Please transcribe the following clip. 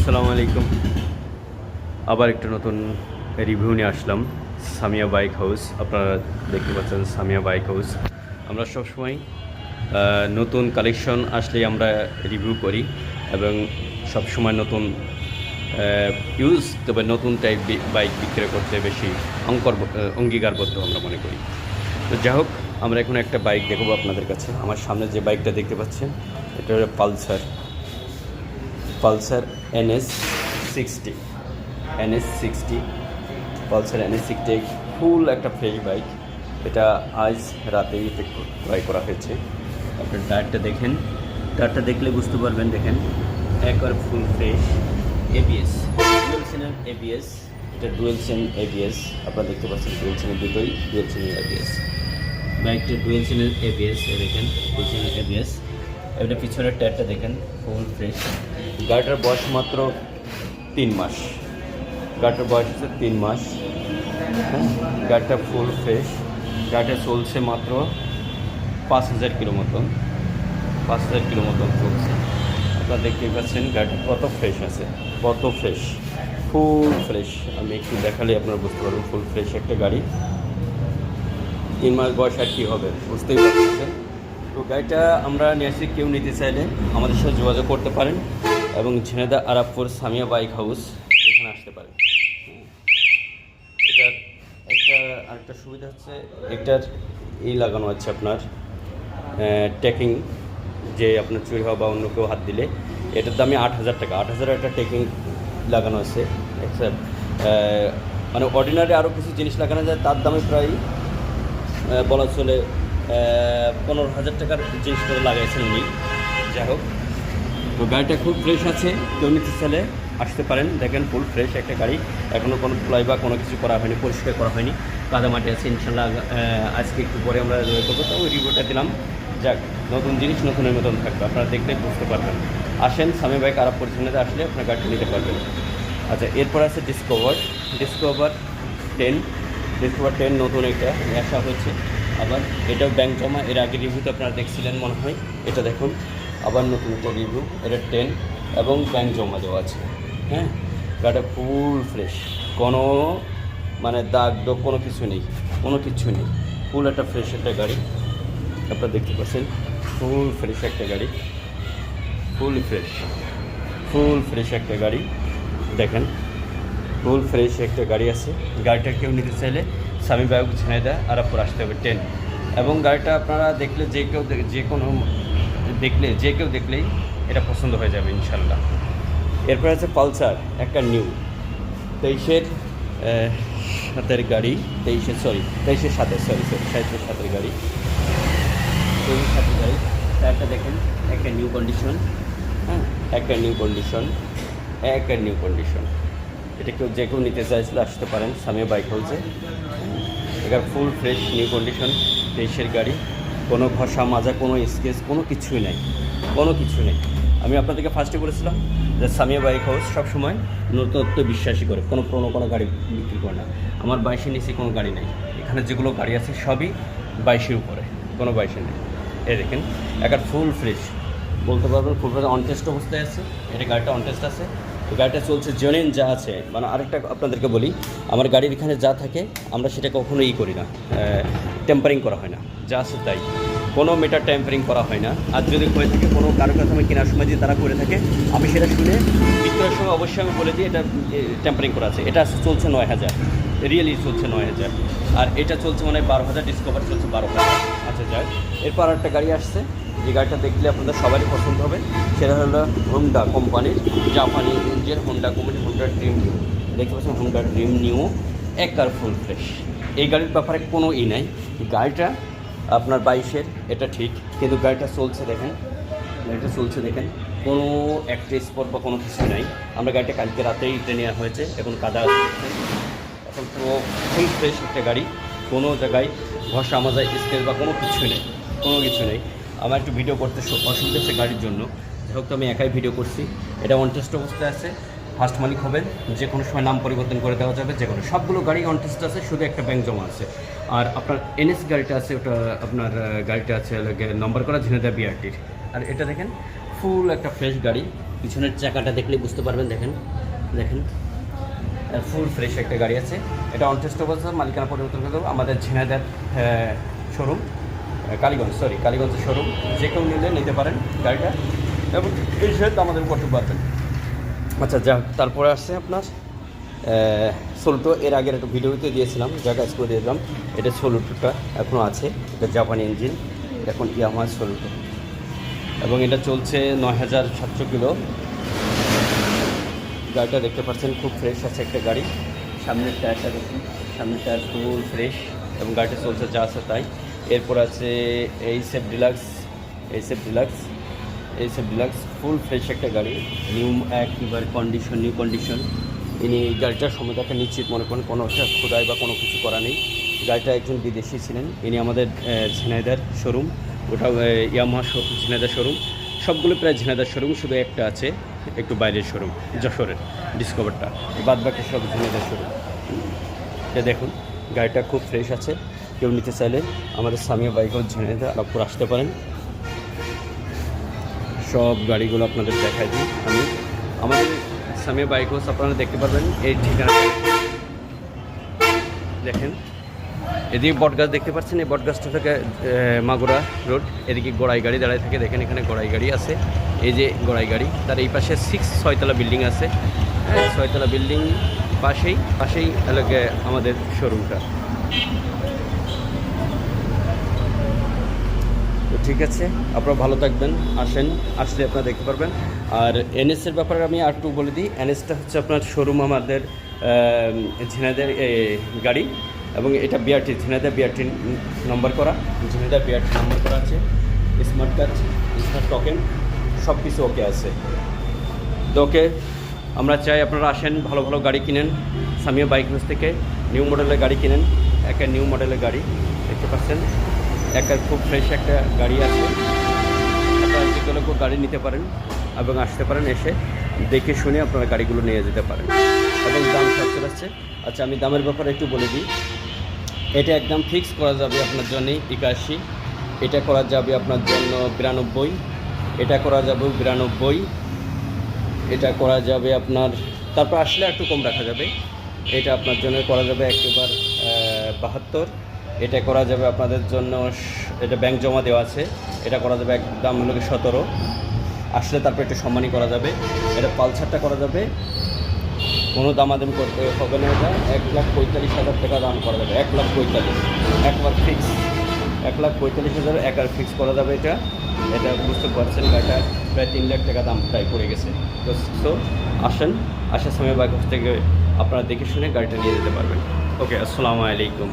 আসসালামু আলাইকুম। আবার একটা নতুন রিভিউ নিয়ে আসলাম সামিয়া বাইক হাউস। আপনারা দেখতে পাচ্ছেন সামিয়া বাইক হাউস। আমরা সবসময় নতুন কালেকশন আসলেই আমরা রিভিউ করি এবং সবসময় নতুন তবে নতুন টাইপ বাইক বিক্রয় করতে বেশি অঙ্গীকারবদ্ধ আমরা মনে করি। তো যাই হোক, আমরা এখন একটা বাইক দেখাবো আপনাদের কাছে। আমার সামনে যে বাইকটা দেখতে পাচ্ছেন এটা হলো পালসার NS60 পালসার NS60 ফুল একটা ফ্রেশ বাইক। এটা আজ রাতেই ক্রয় করা হয়েছে। আপনার টায়ারটা দেখেন, টায়ারটা দেখলে বুঝতে পারবেন। দেখেন একবার ফুল ফ্রেশ। ABS ডুয়েল চেনের ABS, এটা ডুয়েল চেন ABS। আপনারা দেখতে পাচ্ছেন ডুয়েল চেনের দুটোই ডুয়েল চেনের ABS। বাইকটা ডুয়েল চেনের ABS দেখেন, ডুয়েল চেনের ABS। এটা পিছনের টায়ারটা দেখেন ফুল ফ্রেশ। গাড়িটার বয়স মাত্র 3 মাস। গাড়িটার বয়স হচ্ছে 3 মাস। হ্যাঁ, গাড়িটা ফুল ফ্রেশ। গাড়িটা চলছে মাত্র 5000 কিলো মতন। 5000 কিলো মতন চলছে। আপনারা দেখতে পাচ্ছেন গাড়িটা কত ফ্রেশ আছে, কত ফ্রেশ, ফুল ফ্রেশ। আমি একটু দেখালে আপনারা বুঝতে পারবেন ফুল ফ্রেশ একটা গাড়ি। 3 মাস বয়স আর কী হবে বুঝতেই পারছেন। তো গাড়িটা আমরা নিয়ে আসি, কেউ নিতে চাইলে আমাদের সাথে যোগাযোগ করতে পারেন এবং ঝিনাইদহ আরাবপুর সামিয়া বাইক হাউস এখানে আসতে পারেন। এটার আরেকটা সুবিধা হচ্ছে এটার লাগানো আছে আপনার টেকিং, যে আপনার চুরি হওয়া বা অন্য কেউ হাত দিলে এটার দামে 8000 টাকা। 8000 একটা টেকিং লাগানো আছে। মানে অর্ডিনারি আরও কিছু জিনিস লাগানো যায়, তার দামে প্রায় বলা চলে 15000 টাকার জিনিসপত্র লাগাইছেন উনি। যাই হোক, তো গাড়িটা খুব ফ্রেশ আছে, কেউ নিতে চাইলে আসতে পারেন। দেখেন ফুল ফ্রেশ একটা গাড়ি, এখনও কোনো ধুলাই বা কোনো কিছু করা হয়নি, পরিষ্কার করা হয়নি, কাদা মাটি আছে। ইনশাল্লাহ আজকে একটু পরে আমরা করবো, তো ওই রিভিউটা দিলাম। যাক, নতুন জিনিস নতুনের মতন থাকবে, আপনারা দেখলে বুঝতে পারবেন। আসেন সামি বাইক আরাবপুর ঝিনাইদহ আসলে আপনার গাড়িটা নিতে পারবেন। আচ্ছা, এরপর আছে ডিসকভার 10 নতুন একটা আসা হয়েছে। আবার এটাও ব্যাংক জমা, এর আগে রিভিউতে আপনারা দেখছিলেন মনে হয়। এটা দেখুন আবার নতুন একটা রিভিউ, এটা 10 এবং ব্যাংক জমা দেওয়া আছে। হ্যাঁ, গাড়িটা ফুল ফ্রেশ, কোনো মানে দাগ দোগ কোনো কিছু নেই, ফুল একটা ফ্রেশ একটা গাড়ি। আপনারা দেখতে পাচ্ছেন ফুল ফ্রেশ একটা গাড়ি, ফুল ফ্রেশ একটা গাড়ি। দেখেন ফুল ফ্রেশ একটা গাড়ি আছে। গাড়িটা কেউ নিতে চাইলে সামি বাইক ঝিনাইদহ আরাবপুর আসতে হবে 10। এবং গাড়িটা আপনারা দেখলে যে কেউ দেখলেই এটা পছন্দ হয়ে যাবে ইনশাল্লাহ। এরপর আছে পালসার একটা নিউ 23-এর সাতের গাড়ি, 23-এর সাতের গাড়ি। টায়ারটা দেখেন একটা নিউ কন্ডিশন। হ্যাঁ, একটা নিউ কন্ডিশন। এটা যে কেউ নিতে চাইছিল আসতে পারেন সামিয়া বাইক হাউসে। এটা ফুল ফ্রেশ নিউ কন্ডিশন 23-এর গাড়ি, কোনো ঘষা মাজা, কোনো স্কেচ, কোনো কিছুই নেই। আমি আপনাদেরকে ফার্স্টে বলেছিলাম যে সামিয়া বাইক হাউস সবসময় নতুনত্ব বিশ্বাসী করে, কোনো পুরোনো গাড়ি বিক্রি করে না। আমার 22-এর নিচে কোনো গাড়ি নেই। এখানে যেগুলো গাড়ি আছে সবই 22-এর উপরে, কোনো 22-এর নেই। এই দেখেন একটা ফুল ফ্রেশ, বলতে পারবেন ফুল ফ্রেশ অনটেস্ট অবস্থায় আছে। এটা গাড়িটা অনটেস্ট আছে, গাড়িটা চলছে জেনুইন যা আছে। মানে আরেকটা আপনাদেরকে বলি, আমার গাড়ির এখানে যা থাকে আমরা সেটা কখনো করি না, টেম্পারিং করা হয় না, যা আছে তাই, কোনো মিটার টেম্পারিং করা হয় না। আর যদি হয়ে থাকে কোনো কারো কাছে আমি কেনার সময় যদি তারা করে থাকে, আমি সেটা শুনে বিক্রয়ের সময় অবশ্যই আমি বলে দিই এটা টেম্পারিং করা আছে। এটা চলছে 9000, রিয়েলি চলছে 9000। আর এটা চলছে মানে 12000, ডিসকভার চলছে 12000। আচ্ছা যাক, এরপর একটা গাড়ি আসছে, যে গাড়িটা দেখলে আপনাদের সবারই পছন্দ হবে। সেটা হলো হোন্ডা কোম্পানির, জাপানি ইঞ্জিন হোন্ডা কোম্পানির হোন্ডা ড্রিম নিউ। দেখতে পাচ্ছেন হোন্ডা ড্রিম নিউ একবার ফুল ফ্রেশ। এই গাড়ির ব্যাপারে কোনো নাই। গাড়িটা আপনার 22-এর, এটা ঠিক, কিন্তু গাড়িটা চলছে দেখেন, কোনো একটা স্পট বা কোনো কিছু নাই। আমরা গাড়িটা কালকে রাতেই নেওয়া হয়েছে, এখন কাদা এখন পুরো ফুল ফ্রেশ একটা গাড়ি, কোনো জায়গায় ঘষা মাজা স্কেচ বা কোনো কিছু নেই। আমার একটু ভিডিও করতে অসুবিধা হচ্ছে গাড়ির জন্য, যাই হোক, তো আমি একাই ভিডিও করছি। এটা অনটেস্ট অবস্থায় আছে, ফার্স্ট মালিক হবেন, যে কোনো সময় নাম পরিবর্তন করে দেওয়া যাবে, যে কোনো সবগুলো গাড়ি অনটেস্ট আছে, শুধু একটা ব্যাংক জমা আছে। আর আপনার NS গাড়িটা আছে, ওটা আপনার গাড়িটা আছে নম্বর করা ঝিনাইদহ BRT-র। আর এটা দেখেন ফুল একটা ফ্রেশ গাড়ি, পিছনের চাকাটা দেখলে বুঝতে পারবেন, দেখেন দেখেন ফুল ফ্রেশ একটা গাড়ি আছে। এটা অনটেস্ট অবস্থা, মালিকানা পরিবর্তন করে দেবো। আমাদের ঝিনাইদহ শোরুম, কালীগঞ্জের শোরুম, যে কেউ নিলে নিতে পারেন গাড়িটা এবং এই সাথে আমাদের করতে পারবেন। আচ্ছা যা, তারপরে আসছে আপনার সোলটো। এর আগের একটা ভিডিওতে দিয়েছিলাম, যা কাজ করে দিয়েছিলাম। এটা সোলটোটা এখনও আছে, এটা জাপানি ইঞ্জিন, এখন ইয়ামাহা সোলটো এবং এটা চলছে ৯,৭০০ কিলো। গাড়িটা দেখতে পাচ্ছেন খুব ফ্রেশ আছে একটা গাড়ি। সামনের টায়ারটা দেখুন, সামনের টায়ার ফুল ফ্রেশ এবং গাড়িটা চলছে যা আছে তাই। এরপর আছে এইচএফ ডিলাক্স ফুল ফ্রেশ একটা গাড়ি, নিউ একবার নিউ কন্ডিশন। ইনি গাড়িটার সময়টাকে নিশ্চিত মনে করেন, কোনো খোদাই বা কোনো কিছু করা নেই। গাড়িটা একজন বিদেশি ছিলেন, ইনি আমাদের ঝিনাইদহ শোরুম, ওটা ইয়ামাহা ঝিনাইদহ শোরুম। সবগুলো প্রায় ঝিনাইদহ শোরুম, শুধু একটা আছে একটু বাইরের শোরুম, যশোরের ডিসকভারটা, বাদ বাকি সব ঝিনাইদহ শোরুম। এটা দেখুন গাড়িটা খুব ফ্রেশ আছে। কেউ নিতে চাইলে আমাদের সামিয়া বাইক হাউস ঝিনাইদহ আলাপুর আসতে পারেন। সব গাড়িগুলো আপনাদের দেখাই দিই আমি। আমাদের সামিয়া বাইক হাউস আপনারা দেখতে পারবেন, এই ঠিকানা দেখেন। এদিকে বটগাছ দেখতে পাচ্ছেন, এই বটগাছটা থেকে মাগুরা রোড, এদিকে গড়াই গাড়ি দাঁড়ায় থাকে, দেখেন এখানে গড়াই গাড়ি আছে। এই যে গড়াই গাড়ি, তার এই পাশে 6তলা বিল্ডিং আছে, হ্যাঁ 6তলা বিল্ডিং পাশেই এলাকায় আমাদের শোরুমটা। তো ঠিক আছে, আপনারা ভালো থাকবেন, আসলে আপনারা দেখতে পারবেন। আর এনএসের ব্যাপারে আমি আর একটু বলে দিই। এনএসটা হচ্ছে আপনার শোরুম আমাদের ঝিনাইদহ গাড়ি, এবং এটা বিআরটি ঝিনাইদহ বিআরটি নম্বর করা, আছে। স্মার্ট কার্ড, স্মার্ট টোকেন, সব কিছু ওকে আছে। তো ওকে, আমরা চাই আপনারা আসেন, ভালো ভালো গাড়ি কিনেন সামিয়া বাইক হাউস থেকে, নিউ মডেলের গাড়ি কিনেন। একটা নিউ মডেলের গাড়ি দেখতে পাচ্ছেন, একটা খুব ফ্রেশ একটা গাড়ি আছে। আপনারা যে কোনো গাড়ি নিতে পারেন এবং আসতে পারেন, এসে দেখে শুনে আপনারা গাড়িগুলো নিয়ে যেতে পারেন এবং দাম সব আছে। আচ্ছা, আমি দামের ব্যাপারে একটু বলে দিই। এটা একদম ফিক্স করা যাবে আপনার জন্য 81, এটা করা যাবে আপনার জন্য 92, এটা করা যাবে 92, এটা করা যাবে আপনার, তারপর আসলে একটু কম রাখা যাবে। এটা আপনার জন্য করা যাবে একেবারে 72, এটা করা যাবে আপনাদের জন্য, এটা ব্যাংক জমা দেওয়া আছে, এটা করা যাবে একদম হলো 17, আসলে তারপর একটু সম্মানই করা যাবে। এটা পালসারটা করা যাবে, কোনো দামাদামি করতে হবে না, এটা 1,45,000 টাকা দাম করা যাবে। 1,45,000 একবার ফিক্স, 1,45,000 একবার ফিক্স করা যাবে। এটা বুঝতে পারছেন, গাড়িটা প্রায় 3 লাখ টাকা দাম প্রায় পড়ে গেছে। তো আসার সময় বাইক হাউস থেকে আপনারা দেখে শুনে গাড়িটা নিয়ে যেতে পারবেন। ওকে, আসসালামু আলাইকুম।